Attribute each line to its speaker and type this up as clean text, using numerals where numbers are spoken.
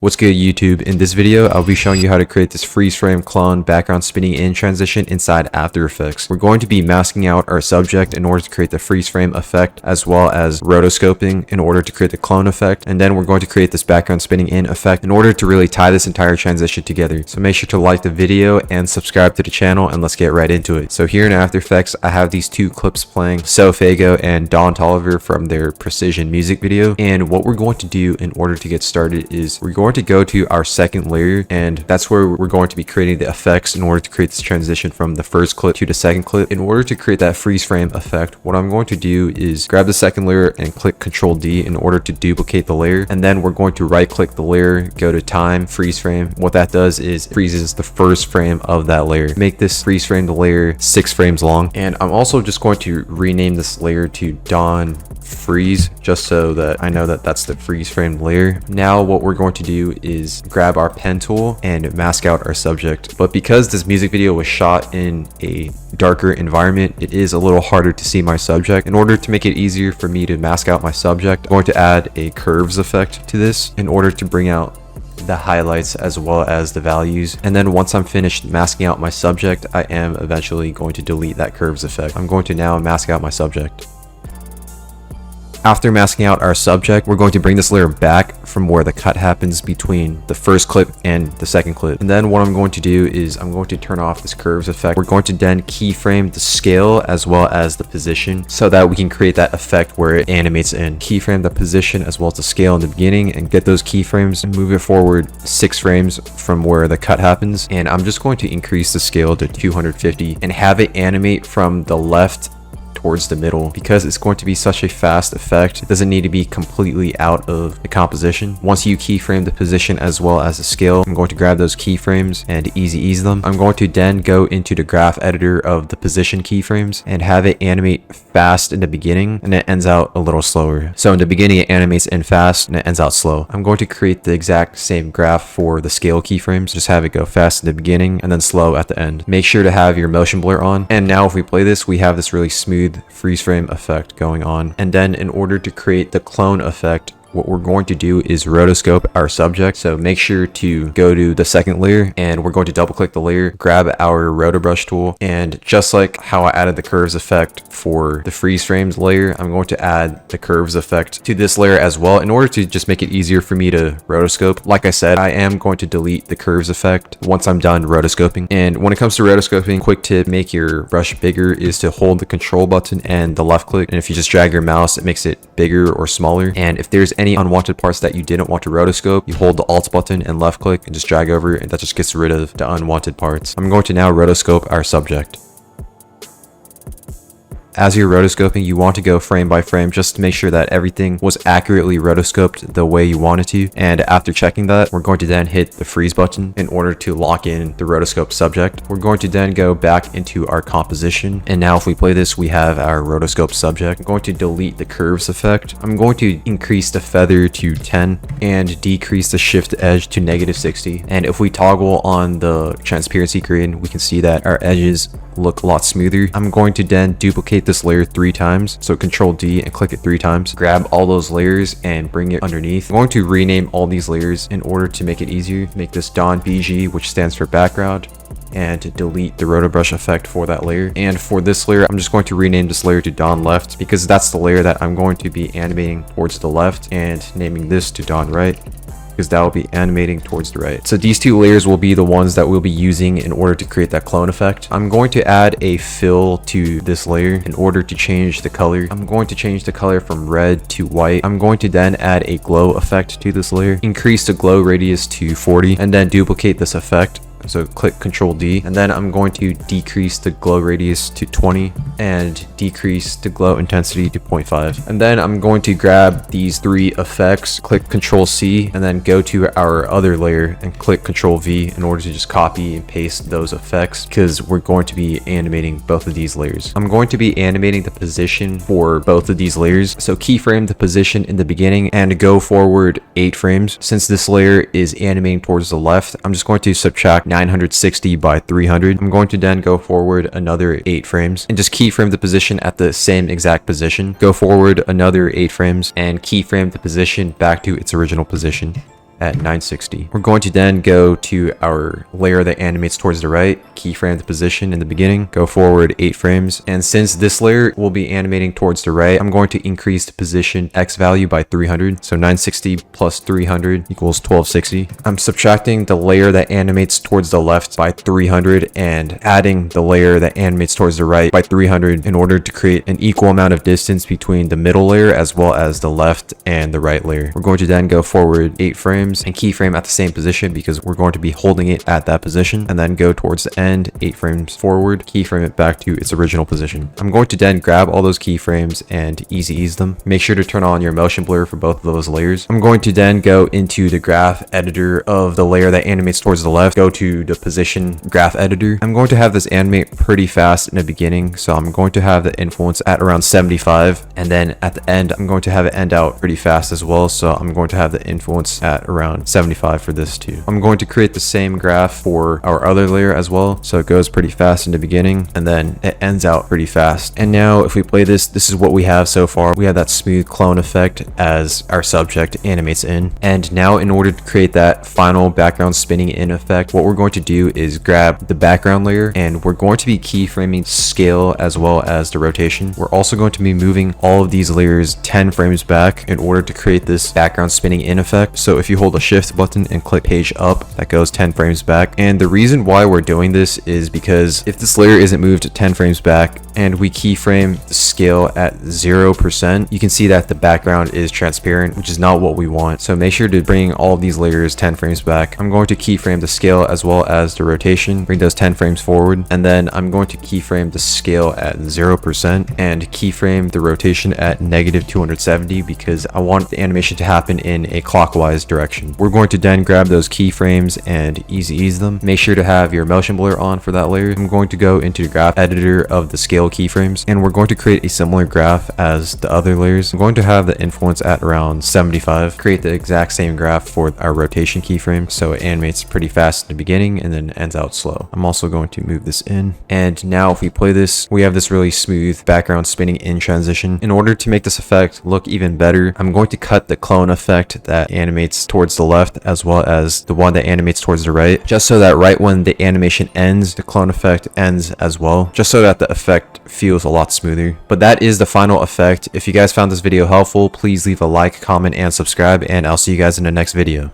Speaker 1: What's good YouTube? In this video, I'll be showing you how to create this freeze frame clone background spinning in transition inside After Effects. We're going to be masking out our subject in order to create the freeze frame effect, as well as rotoscoping in order to create the clone effect. And then we're going to create this background spinning in effect in order to really tie this entire transition together. So make sure to like the video and subscribe to the channel, and let's get right into it. So here in After Effects, I have these two clips playing, Sofago and Don Toliver from their Precision music video. And what we're going to do in order to get started is we're going to go to our second layer, and that's where we're going to be creating the effects in order to create this transition from the first clip to the second clip. In order to create that freeze frame effect, what I'm going to do is grab the second layer and click Ctrl D in order to duplicate the layer, and then we're going to right click the layer, go to time, freeze frame. What that does is freezes the first frame of that layer. Make this freeze frame the layer 6 frames long, and I'm also just going to rename this layer to Don Freeze, just so that I know that that's the freeze frame layer. Now what we're going to do is grab our pen tool and mask out our subject. But because this music video was shot in a darker environment, it is a little harder to see my subject. In order to make it easier for me to mask out my subject, I'm going to add a curves effect to this in order to bring out the highlights as well as the values. And then once I'm finished masking out my subject, I am eventually going to delete that curves effect. I'm going to now mask out my subject. After masking out our subject, we're going to bring this layer back from where the cut happens between the first clip and the second clip. And then what I'm going to do is I'm going to turn off this curves effect. We're going to then keyframe the scale as well as the position so that we can create that effect where it animates in. Keyframe the position as well as the scale in the beginning and get those keyframes and move it forward 6 frames from where the cut happens. And I'm just going to increase the scale to 250 and have it animate from the left towards the middle. Because it's going to be such a fast effect, it doesn't need to be completely out of the composition. Once you keyframe the position as well as the scale, I'm going to grab those keyframes and ease them. I'm going to then go into the graph editor of the position keyframes and have it animate fast in the beginning, and it ends out a little slower. So in the beginning it animates in fast and it ends out slow. I'm going to create the exact same graph for the scale keyframes. Just have it go fast in the beginning and then slow at the end. Make sure to have your motion blur on. And now if we play this, we have this really smooth freeze frame effect going on. And then in order to create the clone effect, what we're going to do is rotoscope our subject. So make sure to go to the second layer, and we're going to double click the layer, grab our rotobrush tool, and just like how I added the curves effect for the freeze frames layer, I'm going to add the curves effect to this layer as well in order to just make it easier for me to rotoscope. Like I said, I am going to delete the curves effect once I'm done rotoscoping. And when it comes to rotoscoping, quick tip, make your brush bigger is to hold the control button and the left click, and if you just drag your mouse, it makes it bigger or smaller. And if there's any unwanted parts that you didn't want to rotoscope, you hold the Alt button and left click and just drag over, and that just gets rid of the unwanted parts. I'm going to now rotoscope our subject. As you're rotoscoping, you want to go frame by frame just to make sure that everything was accurately rotoscoped the way you want it to. And after checking that, we're going to then hit the freeze button in order to lock in the rotoscope subject. We're going to then go back into our composition. And now if we play this, we have our rotoscope subject. I'm going to delete the curves effect. I'm going to increase the feather to 10 and decrease the shift edge to -60. And if we toggle on the transparency gradient, we can see that our edges look a lot smoother. I'm going to then duplicate this layer 3 times. So Ctrl D and click it 3 times. Grab all those layers and bring it underneath. I'm going to rename all these layers in order to make it easier. Make this Don BG, which stands for background, and delete the rotobrush effect for that layer. And for this layer, I'm just going to rename this layer to Don Left, because that's the layer that I'm going to be animating towards the left, and naming this to Don Right, because that will be animating towards the right. So these 2 layers will be the ones that we'll be using in order to create that clone effect. I'm going to add a fill to this layer in order to change the color. I'm going to change the color from red to white. I'm going to then add a glow effect to this layer, increase the glow radius to 40, and then duplicate this effect. So click Ctrl D, and then I'm going to decrease the glow radius to 20 and decrease the glow intensity to 0.5. And then I'm going to grab these 3 effects, click Ctrl C, and then go to our other layer and click Ctrl V in order to just copy and paste those effects, because we're going to be animating both of these layers. I'm going to be animating the position for both of these layers. So keyframe the position in the beginning and go forward 8 frames. Since this layer is animating towards the left, I'm just going to subtract 960 by 300. I'm going to then go forward another 8 frames and just keyframe the position at the same exact position. Go forward another 8 frames and keyframe the position back to its original position. at 960. We're going to then go to our layer that animates towards the right, keyframe the position in the beginning, go forward 8 frames. And since this layer will be animating towards the right, I'm going to increase the position X value by 300. So 960 plus 300 equals 1260. I'm subtracting the layer that animates towards the left by 300 and adding the layer that animates towards the right by 300 in order to create an equal amount of distance between the middle layer as well as the left and the right layer. We're going to then go forward 8 frames and keyframe at the same position because we're going to be holding it at that position, and then go towards the end 8 frames forward, keyframe it back to its original position. I'm going to then grab all those keyframes and easy ease them. Make sure to turn on your motion blur for both of those layers. I'm going to then go into the graph editor of the layer that animates towards the left, go to the position graph editor. I'm going to have this animate pretty fast in the beginning, so I'm going to have the influence at around 75, and then at the end I'm going to have it end out pretty fast as well, so I'm going to have the influence at around 75 for this too. I'm going to create the same graph for our other layer as well, so it goes pretty fast in the beginning and then it ends out pretty fast. And now if we play this is what we have so far. We have that smooth clone effect as our subject animates in, and now in order to create that final background spinning in effect, what we're going to do is grab the background layer and we're going to be keyframing scale as well as the rotation. We're also going to be moving all of these layers 10 frames back in order to create this background spinning in effect. So if you hold the shift button and click page up, that goes 10 frames back. And the reason why we're doing this is because if this layer isn't moved 10 frames back and we keyframe the scale at 0%, you can see that the background is transparent, which is not what we want. So make sure to bring all of these layers 10 frames back. I'm going to keyframe the scale as well as the rotation, bring those 10 frames forward, and then I'm going to keyframe the scale at 0% and keyframe the rotation at -270 because I want the animation to happen in a clockwise direction. We're going to then grab those keyframes and easy ease them. Make sure to have your motion blur on for that layer. I'm going to go into the graph editor of the scale keyframes and we're going to create a similar graph as the other layers. I'm going to have the influence at around 75, create the exact same graph for our rotation keyframe so it animates pretty fast in the beginning and then ends out slow. I'm also going to move this in, and now if we play this, we have this really smooth background spinning in transition. In order to make this effect look even better, I'm going to cut the clone effect that animates towards the left as well as the one that animates towards the right, just so that right when the animation ends, the clone effect ends as well, just so that the effect feels a lot smoother. But that is the final effect. If you guys found this video helpful, please leave a like, comment, and subscribe, and I'll see you guys in the next video.